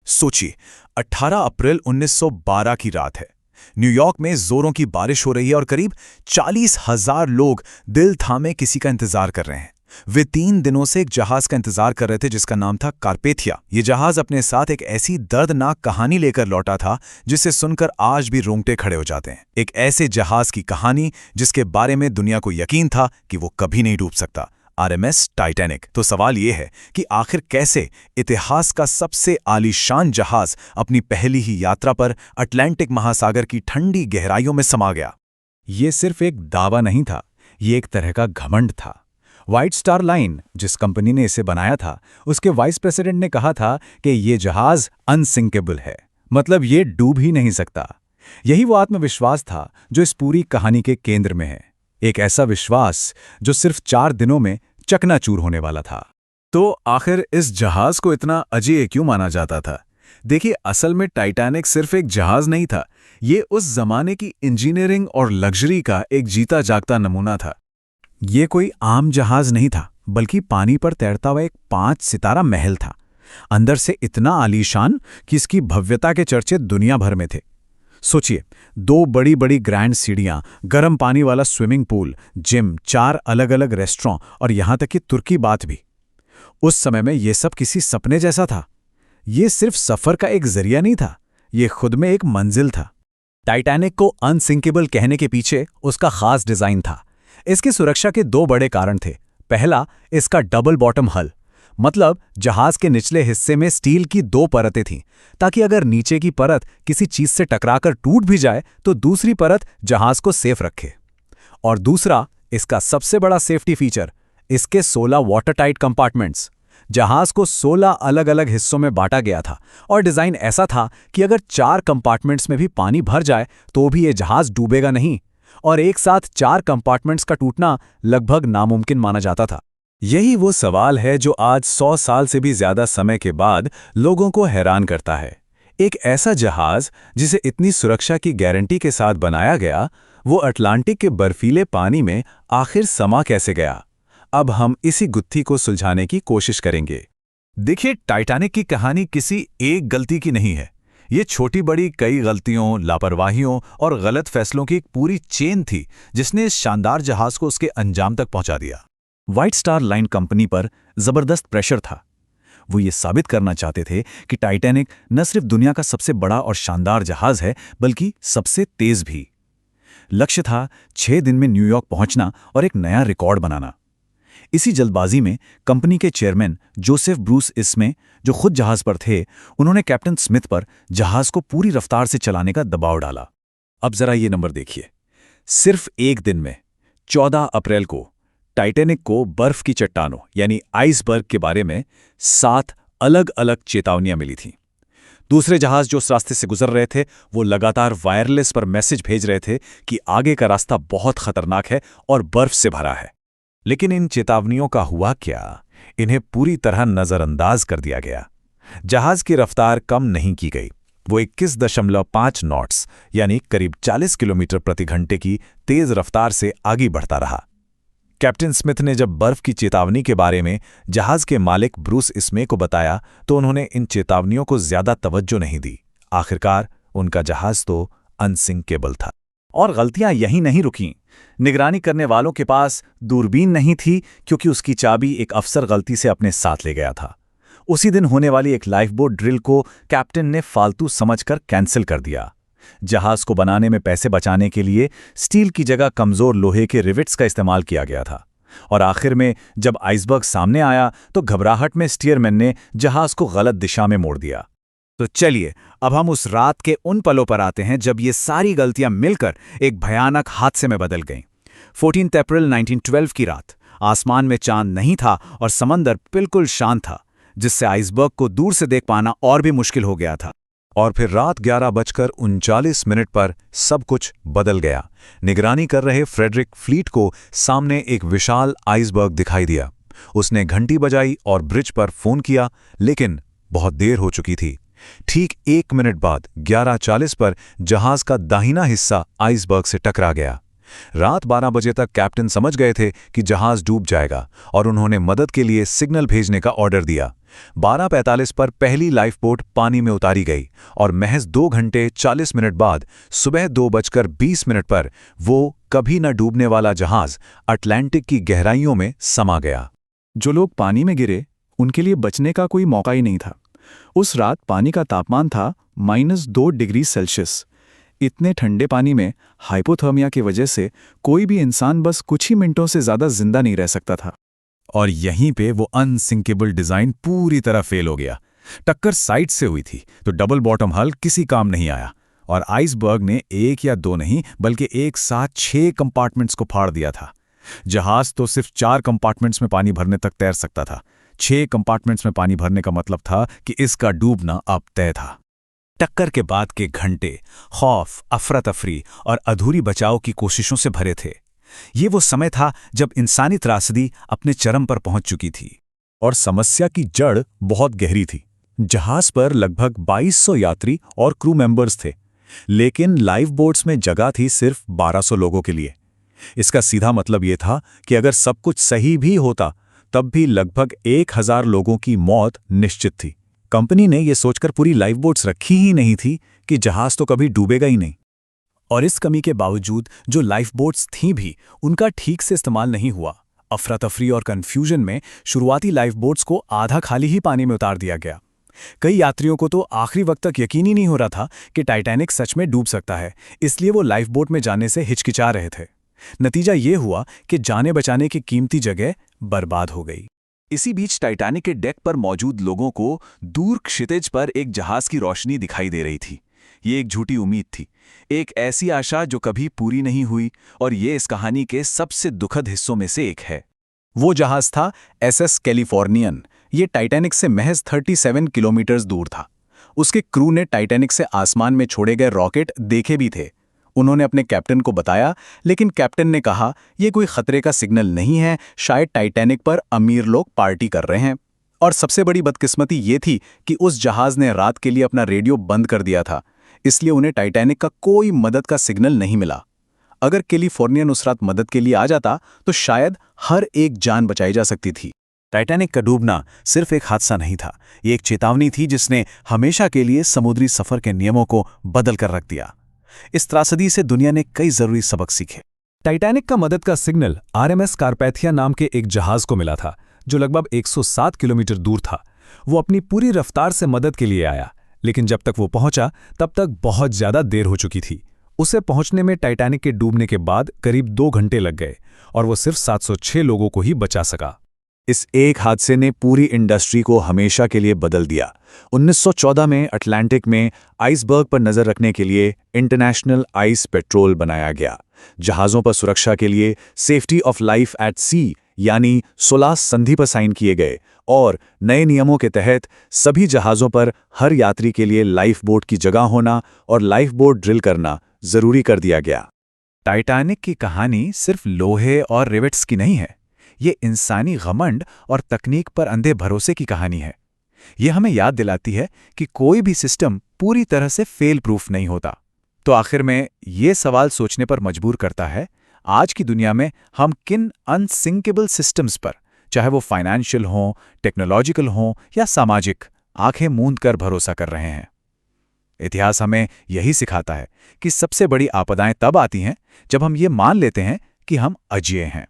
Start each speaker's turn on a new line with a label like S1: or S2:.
S1: सोचिए, 18 अप्रैल 1912 की रात है। न्यूयॉर्क में जोरों की बारिश हो रही है और करीब 40,000 लोग दिल थामे किसी का इंतजार कर रहे हैं। वे 3 दिनों से एक जहाज का इंतजार कर रहे थे जिसका नाम था कारपेथिया। ये जहाज अपने साथ एक ऐसी दर्दनाक कहानी लेकर लौटा था जिसे सुनकर आज भी रोंगटे खड़े हो जाते हैं। एक ऐसे जहाज की कहानी जिसके बारे में दुनिया को यकीन था कि वो कभी नहीं डूब सकता। RMS Titanic. तो सवाल ये है कि आखिर कैसे इतिहास का सबसे आलीशान जहाज अपनी पहली ही यात्रा पर अटलांटिक महासागर की ठंडी गहराइयों में समा गया।
S2: ये सिर्फ एक दावा नहीं था, ये एक तरह का घमंड था। व्हाइट स्टार लाइन, जिस कंपनी ने इसे बनाया था, उसके वाइस प्रेसिडेंट ने कहा था कि ये जहाज अनसिंकेबल है, मतलब ये डूब ही नहीं सकता। यही वो आत्मविश्वास था जो इस पूरी कहानी के केंद्र में है। एक ऐसा विश्वास जो सिर्फ 4 दिनों में चकनाचूर होने वाला था।
S1: तो आखिर इस जहाज को इतना अजेय क्यों माना जाता था? देखिए, असल में टाइटैनिक सिर्फ एक जहाज नहीं था, ये उस जमाने की इंजीनियरिंग और लग्जरी का एक जीता जागता नमूना था।
S2: ये कोई आम जहाज नहीं था, बल्कि पानी पर तैरता हुआ एक 5 सितारा महल था। अंदर से इतना आलीशान कि इसकी भव्यता के चर्चे दुनिया भर में थे। सोचिए, 2 बड़ी बड़ी ग्रैंड सीढ़ियां, गर्म पानी वाला स्विमिंग पूल, जिम, 4 अलग अलग रेस्टोरेंट और यहां तक कि तुर्की बाथ भी। उस समय में ये सब किसी सपने जैसा था। ये सिर्फ सफर का एक जरिया नहीं था, ये खुद में एक मंजिल था। टाइटैनिक को अनसिंकेबल कहने के पीछे उसका खास डिजाइन था। इसकी सुरक्षा के 2 बड़े कारण थे। पहला, इसका डबल बॉटम हल, मतलब जहाज के निचले हिस्से में स्टील की 2 परतें थीं, ताकि अगर नीचे की परत किसी चीज से टकराकर टूट भी जाए तो दूसरी परत जहाज को सेफ रखे। और दूसरा, इसका सबसे बड़ा सेफ्टी फीचर, इसके 16 वाटरटाइट कंपार्टमेंट्स। जहाज को 16 अलग अलग हिस्सों में बांटा गया था और डिजाइन ऐसा था कि अगर 4 कंपार्टमेंट्स में भी पानी भर जाए तो भी ये जहाज डूबेगा नहीं, और एक साथ 4 कंपार्टमेंट्स का टूटना लगभग नामुमकिन माना जाता था।
S1: यही वो सवाल है जो आज 100 साल से भी ज्यादा समय के बाद लोगों को हैरान करता है। एक ऐसा जहाज जिसे इतनी सुरक्षा की गारंटी के साथ बनाया गया, वो अटलांटिक के बर्फीले पानी में आखिर समा कैसे गया? अब हम इसी गुत्थी को सुलझाने की कोशिश करेंगे। देखिए, टाइटैनिक की कहानी किसी एक गलती की नहीं है। ये छोटी बड़ी कई गलतियों, लापरवाहियों और गलत फैसलों की एक पूरी चेन थी जिसने इस शानदार जहाज को उसके अंजाम तक पहुंचा दिया।
S2: व्हाइट स्टार लाइन कंपनी पर जबरदस्त प्रेशर था। वो ये साबित करना चाहते थे कि टाइटैनिक न सिर्फ दुनिया का सबसे बड़ा और शानदार जहाज है, बल्कि सबसे तेज भी। लक्ष्य था 6 दिन में न्यूयॉर्क पहुंचना और एक नया रिकॉर्ड बनाना। इसी जल्दबाजी में कंपनी के चेयरमैन जोसेफ ब्रूस इसमे, जो खुद जहाज पर थे, उन्होंने कैप्टन स्मिथ पर जहाज को पूरी रफ्तार से चलाने का दबाव डाला। अब जरा ये नंबर देखिए। सिर्फ एक दिन में 14 अप्रैल को टाइटैनिक को बर्फ की चट्टानों यानी आइसबर्ग के बारे में 7 अलग अलग चेतावनियां मिली थीं। दूसरे जहाज जो उस रास्ते से गुजर रहे थे, वो लगातार वायरलेस पर मैसेज भेज रहे थे कि आगे का रास्ता बहुत खतरनाक है और बर्फ से भरा है।
S1: लेकिन इन चेतावनियों का हुआ क्या? इन्हें पूरी तरह नजरअंदाज कर दिया गया। जहाज की रफ्तार कम नहीं की गई। वो 21.5 नॉट्स यानी करीब 40 किलोमीटर प्रति घंटे की तेज रफ्तार से आगे बढ़ता रहा। कैप्टन स्मिथ ने जब बर्फ की चेतावनी के बारे में जहाज के मालिक ब्रूस इसमे को बताया तो उन्होंने इन चेतावनियों को ज्यादा तवज्जो नहीं दी। आखिरकार उनका जहाज तो अनसिंकेबल था।
S2: और गलतियां यहीं नहीं रुकीं। निगरानी करने वालों के पास दूरबीन नहीं थी, क्योंकि उसकी चाबी एक अफसर गलती से अपने साथ ले गया था। उसी दिन होने वाली एक लाइफबोट ड्रिल को कैप्टन ने फालतू समझकर कैंसिल कर दिया। जहाज को बनाने में पैसे बचाने के लिए स्टील की जगह कमजोर लोहे के रिवेट्स का इस्तेमाल किया गया था। और आखिर में जब आइसबर्ग सामने आया तो घबराहट में स्टीयरमैन ने जहाज को गलत दिशा में मोड़ दिया।
S1: तो चलिए, अब हम उस रात के उन पलों पर आते हैं जब ये सारी गलतियां मिलकर एक भयानक हादसे में बदल गईं। 14 अप्रैल 1912 की रात। आसमान में चांद नहीं था और समंदर बिल्कुल शांत था, जिससे आइसबर्ग को दूर से देख पाना और भी मुश्किल हो गया था। और फिर रात 11:39 पर सब कुछ बदल गया। निगरानी कर रहे फ्रेडरिक फ्लीट को सामने एक विशाल आइसबर्ग दिखाई दिया। उसने घंटी बजाई और ब्रिज पर फोन किया, लेकिन बहुत देर हो चुकी थी। ठीक 1 मिनट बाद 11:40 पर जहाज का दाहिना हिस्सा आइसबर्ग से टकरा गया। रात 12 बजे तक कैप्टन समझ गए थे कि जहाज डूब जाएगा और उन्होंने मदद के लिए सिग्नल भेजने का ऑर्डर दिया। 12:45 पर पहली लाइफ बोट पानी में उतारी गई और महज 2 घंटे 40 मिनट बाद सुबह 2:20 पर वो कभी न डूबने वाला जहाज अटलांटिक की गहराइयों में समा गया।
S2: जो लोग पानी में गिरे उनके लिए बचने का कोई मौका ही नहीं था। उस रात पानी का तापमान था -2 डिग्री सेल्सियस। इतने ठंडे पानी में हाइपोथर्मिया की वजह से कोई भी इंसान बस कुछ ही मिनटों से ज्यादा जिंदा नहीं रह सकता था।
S1: और यहीं पे वो अनसिंकेबल डिजाइन पूरी तरह फेल हो गया। टक्कर साइड से हुई थी तो डबल बॉटम हल किसी काम नहीं आया और आइसबर्ग ने 1 या 2 नहीं बल्कि एक साथ 6 कंपार्टमेंट्स को फाड़ दिया था। जहाज तो सिर्फ 4 कंपार्टमेंट्स में पानी भरने तक तैर सकता था। 6 कंपार्टमेंट्स में पानी भरने का मतलब था कि इसका डूबना अब तय था। टक्कर के बाद के घंटे खौफ, अफरा तफरी और अधूरी बचाव की कोशिशों से भरे थे। ये वो समय था जब इंसानी त्रासदी अपने चरम पर पहुंच चुकी थी और समस्या की जड़ बहुत गहरी थी। जहाज पर लगभग 2200 यात्री और क्रू मेंबर्स थे, लेकिन लाइफ बोट्स में जगह थी सिर्फ 1200 लोगों के लिए। इसका सीधा मतलब ये था कि अगर सब कुछ सही भी होता तब भी लगभग 1000 लोगों की मौत निश्चित थी। कंपनी ने यह सोचकर पूरी लाइफ बोट्स रखी ही नहीं थी कि जहाज तो कभी डूबेगा ही नहीं। और इस कमी के बावजूद जो लाइफ बोट्स थीं भी उनका ठीक से इस्तेमाल नहीं हुआ। अफरा तफरी और कन्फ्यूजन में शुरुआती लाइफ बोट्स को आधा खाली ही पानी में उतार दिया गया। कई यात्रियों को तो आखिरी वक्त तक यकीन ही नहीं हो रहा था कि टाइटैनिक सच में डूब सकता है, इसलिए वो लाइफ बोट में जाने से हिचकिचा रहे थे। नतीजा ये हुआ कि जाने बचाने की कीमती जगह बर्बाद हो गई। इसी बीच टाइटैनिक के डेक पर मौजूद लोगों को दूर क्षितिज पर एक जहाज की रोशनी दिखाई दे रही थी। ये एक झूठी उम्मीद थी, एक ऐसी आशा जो कभी पूरी नहीं हुई, और ये इस कहानी के सबसे दुखद हिस्सों में से एक है। वो जहाज था SS कैलिफोर्नियन। ये टाइटैनिक से महज 37 किलोमीटर दूर था। उसके क्रू ने टाइटैनिक से आसमान में छोड़े गए रॉकेट देखे भी थे। उन्होंने अपने कैप्टन को बताया, लेकिन कैप्टन ने कहा यह कोई खतरे का सिग्नल नहीं है, शायद टाइटैनिक पर अमीर लोग पार्टी कर रहे हैं। और सबसे बड़ी बदकिस्मती ये थी कि उस जहाज ने रात के लिए अपना रेडियो बंद कर दिया था, इसलिए उन्हें टाइटैनिक का कोई मदद का सिग्नल नहीं मिला। अगर कैलिफोर्नियन उस रात मदद के लिए आ जाता तो शायद हर एक जान बचाई जा सकती थी। टाइटैनिक का डूबना सिर्फ एक हादसा नहीं था, ये एक चेतावनी थी जिसने हमेशा के लिए समुद्री सफर के नियमों को बदल कर रख दिया। इस त्रासदी से दुनिया ने कई जरूरी सबक सीखे। टाइटैनिक का मदद का सिग्नल RMS कारपैथिया नाम के एक जहाज को मिला था, जो लगभग 107 किलोमीटर दूर था। वो अपनी पूरी रफ्तार से मदद के लिए आया, लेकिन जब तक वो पहुंचा तब तक बहुत ज्यादा देर हो चुकी थी। उसे पहुंचने में टाइटैनिक के डूबने के बाद करीब 2 घंटे लग गए और वो सिर्फ 706 लोगों को ही बचा सका। इस एक हादसे ने पूरी इंडस्ट्री को हमेशा के लिए बदल दिया। 1914 में अटलांटिक में आइसबर्ग पर नजर रखने के लिए इंटरनेशनल आइस पेट्रोल बनाया गया। जहाज़ों पर सुरक्षा के लिए सेफ्टी ऑफ लाइफ एट सी यानी 16 संधि पर साइन किए गए और नए नियमों के तहत सभी जहाज़ों पर हर यात्री के लिए लाइफ बोट की जगह होना और लाइफ बोट ड्रिल करना जरूरी कर दिया गया। टाइटैनिक की कहानी सिर्फ लोहे और रिवेट्स की नहीं है, ये इंसानी घमंड और तकनीक पर अंधे भरोसे की कहानी है। ये हमें याद दिलाती है कि कोई भी सिस्टम पूरी तरह से फेल प्रूफ नहीं होता। तो आखिर में ये सवाल सोचने पर मजबूर करता है, आज की दुनिया में हम किन अनसिंकेबल सिस्टम्स पर, चाहे वो फाइनेंशियल हों, टेक्नोलॉजिकल हों या सामाजिक, आंखें मूंद कर भरोसा कर रहे हैं। इतिहास हमें यही सिखाता है कि सबसे बड़ी आपदाएं तब आती हैं जब हम ये मान लेते हैं कि हम अजेय हैं।